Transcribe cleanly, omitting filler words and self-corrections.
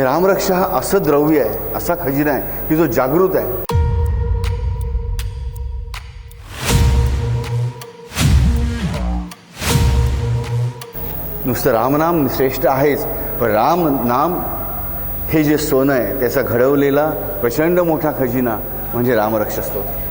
रामरक्षा हा असं द्रव्य आहे, असा खजिना आहे की जो जागृत आहे. नुसतं रामनाम श्रेष्ठ आहेच, पण राम नाम हे जे सोनं आहे त्याचा घडवलेला प्रचंड मोठा खजिना म्हणजे रामरक्षा स्तोत्र.